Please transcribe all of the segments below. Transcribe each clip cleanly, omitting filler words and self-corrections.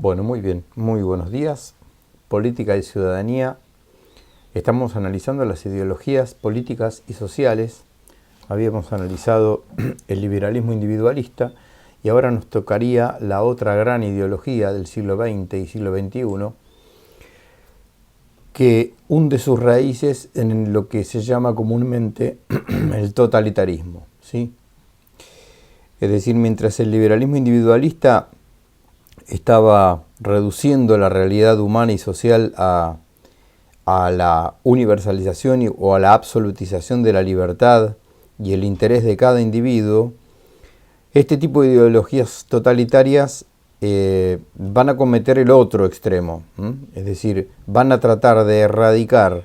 Bueno, muy bien, muy buenos días. Política y ciudadanía. Estamos analizando las ideologías políticas y sociales. Habíamos analizado el liberalismo individualista y ahora nos tocaría la otra gran ideología del siglo XX y siglo XXI, que hunde sus raíces en lo que se llama comúnmente el totalitarismo, ¿sí? Es decir, mientras el liberalismo individualista estaba reduciendo la realidad humana y social a la universalización o a la absolutización de la libertad y el interés de cada individuo, este tipo de ideologías totalitarias van a cometer el otro extremo, es decir, van a tratar de erradicar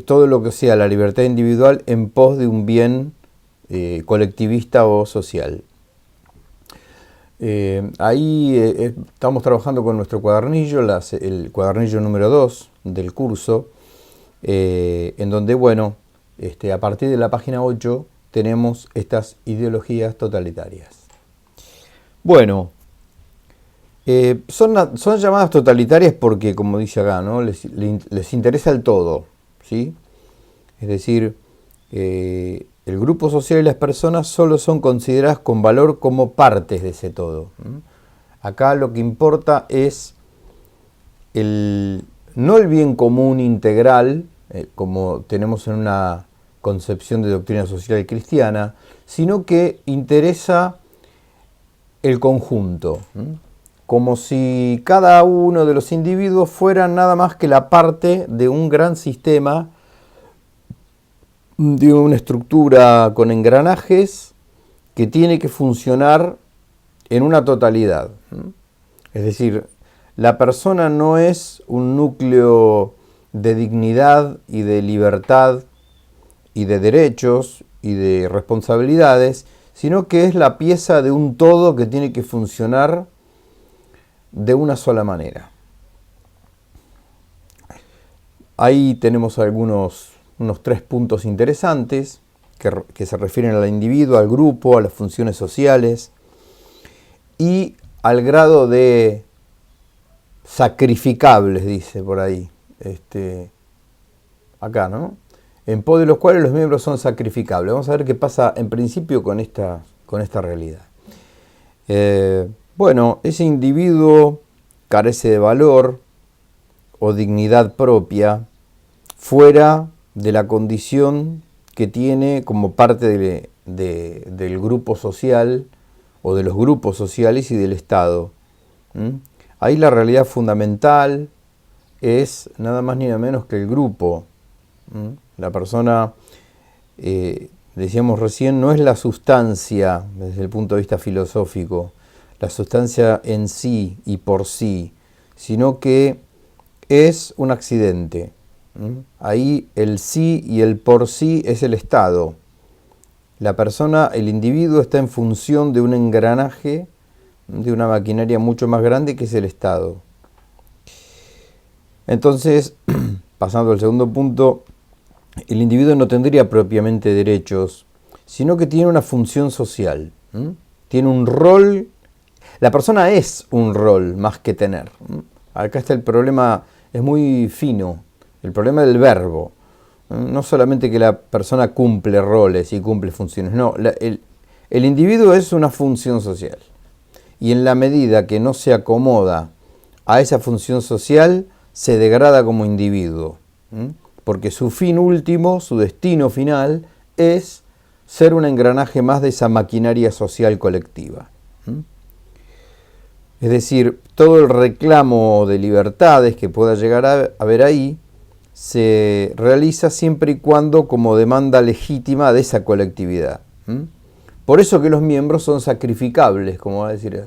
todo lo que sea la libertad individual en pos de un bien colectivista o social. Ahí estamos trabajando con nuestro cuadernillo, el cuadernillo número 2 del curso, en donde, bueno, a partir de la página 8 tenemos estas ideologías totalitarias. Bueno, son llamadas totalitarias porque, como dice acá, ¿no? les interesa el todo, ¿sí? Es decir, el grupo social y las personas solo son consideradas con valor como partes de ese todo. Acá lo que importa es no el bien común integral, como tenemos en una concepción de doctrina social cristiana, sino que interesa el conjunto, como si cada uno de los individuos fuera nada más que la parte de un gran sistema, de una estructura con engranajes que tiene que funcionar en una totalidad. Es decir, la persona no es un núcleo de dignidad y de libertad y de derechos y de responsabilidades, sino que es la pieza de un todo que tiene que funcionar de una sola manera. Ahí tenemos unos 3 puntos interesantes que se refieren al individuo, al grupo, a las funciones sociales y al grado de sacrificables, dice por ahí, acá, ¿no? En pos de los cuales los miembros son sacrificables. Vamos a ver qué pasa en principio con esta realidad. Bueno, ese individuo carece de valor o dignidad propia fuera de la condición que tiene como parte del grupo social o de los grupos sociales y del Estado. Ahí la realidad fundamental es nada más ni nada menos que el grupo. La persona, decíamos recién, no es la sustancia desde el punto de vista filosófico, la sustancia en sí y por sí, sino que es un accidente. Ahí el sí y el por sí es el Estado. La persona, el individuo, está en función de un engranaje, de una maquinaria mucho más grande que es el Estado. Entonces, pasando al segundo punto, el individuo no tendría propiamente derechos, sino que tiene una función social. Tiene un rol. La persona es un rol más que tener. Acá está el problema, es muy fino. El problema del verbo, no solamente que la persona cumple roles y cumple funciones, no, el individuo es una función social y en la medida que no se acomoda a esa función social, se degrada como individuo, porque su fin último, su destino final, es ser un engranaje más de esa maquinaria social colectiva. Es decir, todo el reclamo de libertades que pueda llegar a haber ahí, se realiza siempre y cuando como demanda legítima de esa colectividad. Por eso que los miembros son sacrificables, como va a decir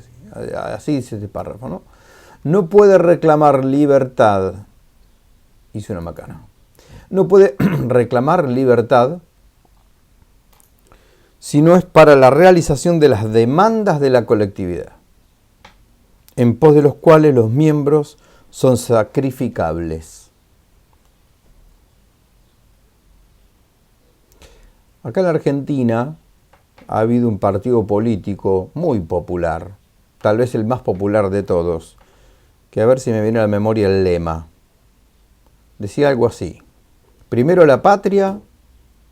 así dice este párrafo, ¿no? No puede reclamar libertad, hice una macana, no puede reclamar libertad si no es para la realización de las demandas de la colectividad, en pos de los cuales los miembros son sacrificables. Acá en la Argentina ha habido un partido político muy popular, tal vez el más popular de todos, que a ver si me viene a la memoria el lema. Decía algo así: primero la patria,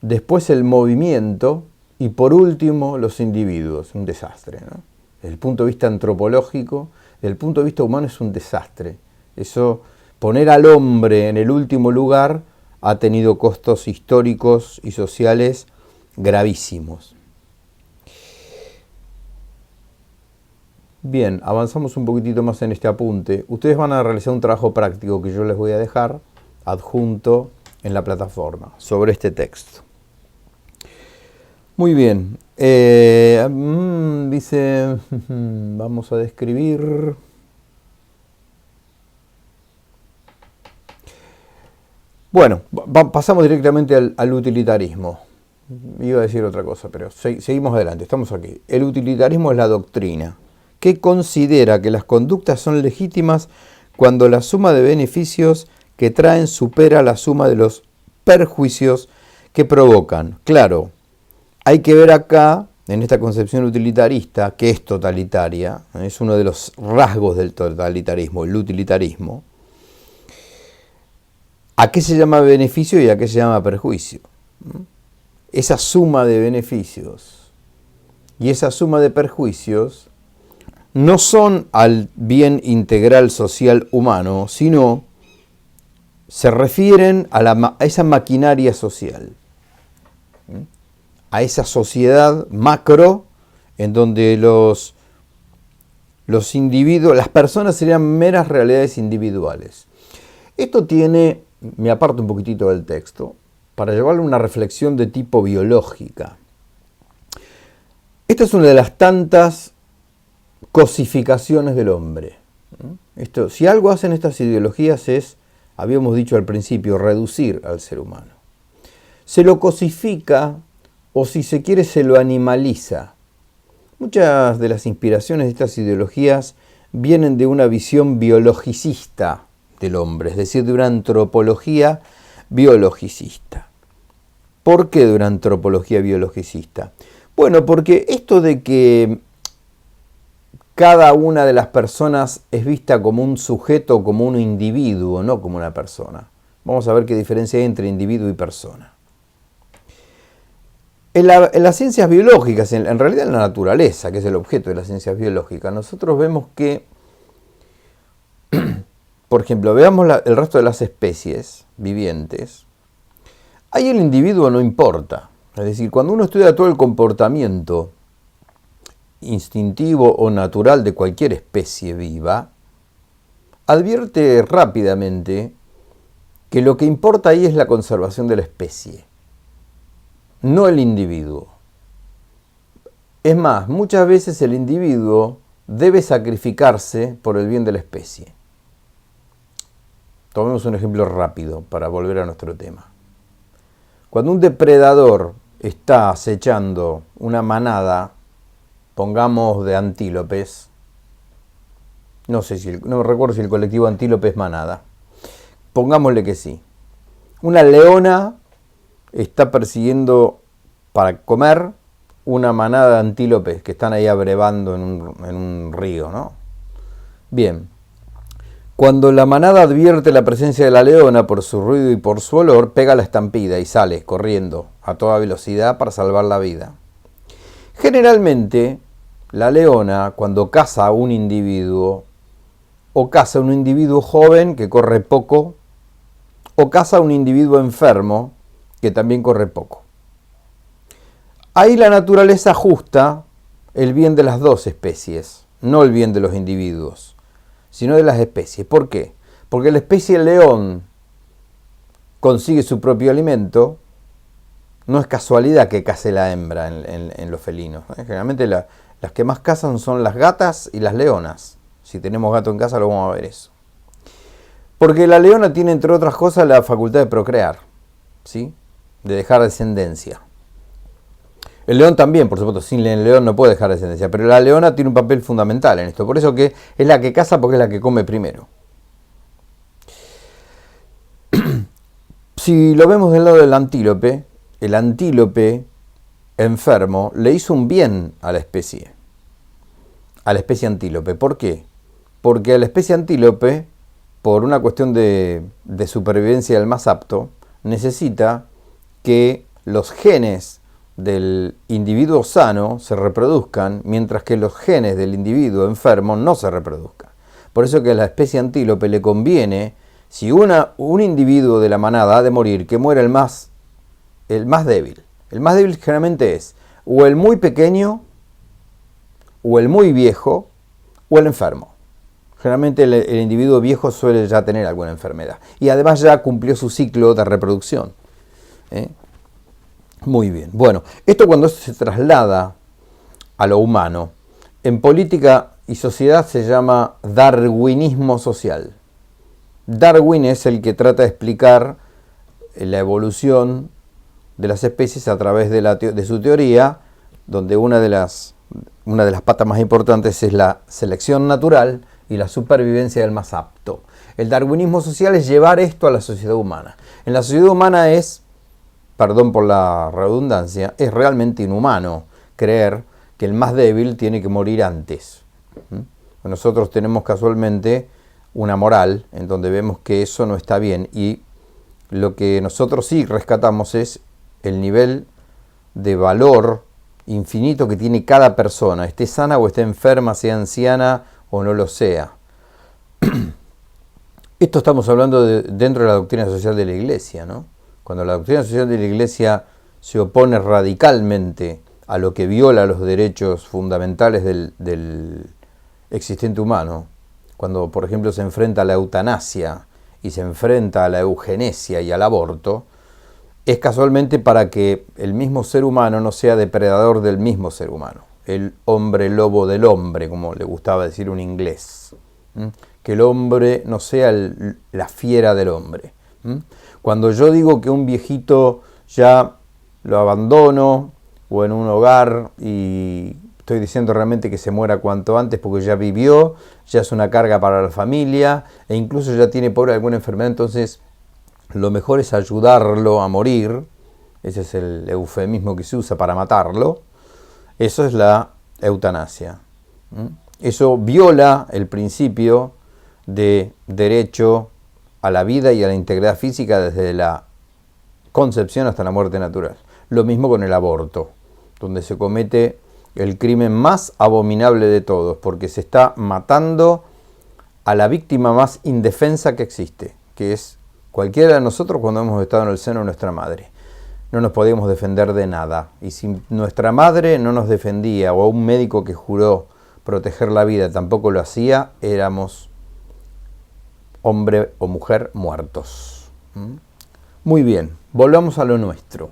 después el movimiento y por último los individuos. Un desastre, ¿no? Desde el punto de vista antropológico, desde el punto de vista humano es un desastre. Eso, poner al hombre en el último lugar, ha tenido costos históricos y sociales gravísimos. Bien, avanzamos un poquitito más en este apunte. Ustedes van a realizar un trabajo práctico que yo les voy a dejar adjunto en la plataforma sobre este texto. Muy bien. Dice, vamos a describir. Bueno, pasamos directamente al utilitarismo. Iba a decir otra cosa, pero seguimos adelante, estamos aquí. El utilitarismo es la doctrina que considera que las conductas son legítimas cuando la suma de beneficios que traen supera la suma de los perjuicios que provocan. Claro, hay que ver acá, en esta concepción utilitarista, que es totalitaria, es uno de los rasgos del totalitarismo, el utilitarismo, ¿a qué se llama beneficio y a qué se llama perjuicio? Esa suma de beneficios y esa suma de perjuicios no son al bien integral social humano, sino se refieren a esa maquinaria social, a esa sociedad macro en donde los individuos, las personas serían meras realidades individuales. Esto me aparto un poquitito del texto, para llevarle una reflexión de tipo biológica. Esta es una de las tantas cosificaciones del hombre. Si algo hacen estas ideologías es, habíamos dicho al principio, reducir al ser humano. Se lo cosifica o, si se quiere, se lo animaliza. Muchas de las inspiraciones de estas ideologías vienen de una visión biologicista del hombre, es decir, de una antropología biologicista. ¿Por qué de una antropología biologicista? Bueno, porque esto de que cada una de las personas es vista como un sujeto, como un individuo, no como una persona. Vamos a ver qué diferencia hay entre individuo y persona. En las ciencias biológicas, en realidad en la naturaleza, que es el objeto de las ciencias biológicas, nosotros vemos que, por ejemplo, veamos el resto de las especies vivientes. Ahí el individuo no importa. Es decir, cuando uno estudia todo el comportamiento instintivo o natural de cualquier especie viva, advierte rápidamente que lo que importa ahí es la conservación de la especie, no el individuo. Es más, muchas veces el individuo debe sacrificarse por el bien de la especie. Tomemos un ejemplo rápido para volver a nuestro tema. Cuando un depredador está acechando una manada, pongamos de antílopes, no recuerdo si el colectivo antílope es manada, pongámosle que sí. Una leona está persiguiendo para comer una manada de antílopes que están ahí abrevando en un río, ¿no? Bien. Cuando la manada advierte la presencia de la leona por su ruido y por su olor, pega la estampida y sale corriendo a toda velocidad para salvar la vida. Generalmente, la leona, cuando caza a un individuo, o caza a un individuo joven que corre poco, o caza a un individuo enfermo que también corre poco. Ahí la naturaleza ajusta el bien de las dos especies, no el bien de los individuos, sino de las especies. ¿Por qué? Porque la especie león consigue su propio alimento. No es casualidad que case la hembra en los felinos. Generalmente las que más cazan son las gatas y las leonas. Si tenemos gato en casa lo vamos a ver eso. Porque la leona tiene, entre otras cosas, la facultad de procrear, ¿sí? De dejar descendencia. El león también, por supuesto, sin el león no puede dejar descendencia, pero la leona tiene un papel fundamental en esto. Por eso que es la que caza, porque es la que come primero. Si lo vemos del lado del antílope, el antílope enfermo le hizo un bien a la especie antílope. ¿Por qué? Porque la especie antílope, por una cuestión de supervivencia del más apto, necesita que los genes del individuo sano se reproduzcan, mientras que los genes del individuo enfermo no se reproduzcan. Por eso que a la especie antílope le conviene, si un individuo de la manada ha de morir, que muera el más débil. El más débil generalmente es o el muy pequeño, o el muy viejo, o el enfermo. Generalmente el individuo viejo suele ya tener alguna enfermedad. Y además ya cumplió su ciclo de reproducción. Muy bien. Bueno, esto cuando se traslada a lo humano, en política y sociedad se llama darwinismo social. Darwin es el que trata de explicar la evolución de las especies a través de su teoría, donde una de las patas más importantes es la selección natural y la supervivencia del más apto. El darwinismo social es llevar esto a la sociedad humana. En la sociedad humana es, perdón por la redundancia, es realmente inhumano creer que el más débil tiene que morir antes. Nosotros tenemos casualmente una moral en donde vemos que eso no está bien, y lo que nosotros sí rescatamos es el nivel de valor infinito que tiene cada persona, esté sana o esté enferma, sea anciana o no lo sea. Esto estamos hablando dentro de la doctrina social de la Iglesia, ¿no? Cuando la doctrina social de la Iglesia se opone radicalmente a lo que viola los derechos fundamentales del existente humano, cuando por ejemplo se enfrenta a la eutanasia y se enfrenta a la eugenesia y al aborto, es casualmente para que el mismo ser humano no sea depredador del mismo ser humano. El hombre lobo del hombre, como le gustaba decir un inglés. Que el hombre no sea la fiera del hombre. Cuando yo digo que un viejito ya lo abandono o en un hogar, y estoy diciendo realmente que se muera cuanto antes porque ya vivió, ya es una carga para la familia e incluso ya tiene por alguna enfermedad, entonces lo mejor es ayudarlo a morir. Ese es el eufemismo que se usa para matarlo. Eso es la eutanasia. Eso viola el principio de derecho a la vida y a la integridad física desde la concepción hasta la muerte natural. Lo mismo con el aborto, donde se comete el crimen más abominable de todos, porque se está matando a la víctima más indefensa que existe, que es cualquiera de nosotros cuando hemos estado en el seno de nuestra madre. No nos podíamos defender de nada. Y si nuestra madre no nos defendía, o un médico que juró proteger la vida tampoco lo hacía, éramos hombre o mujer muertos. Muy bien, volvamos a lo nuestro.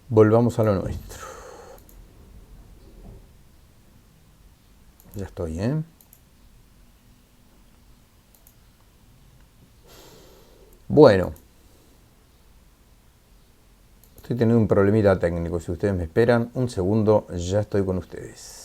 Volvamos a lo nuestro. Ya estoy, ¿eh? Bueno. Estoy teniendo un problemita técnico. Si ustedes me esperan un segundo, ya estoy con ustedes.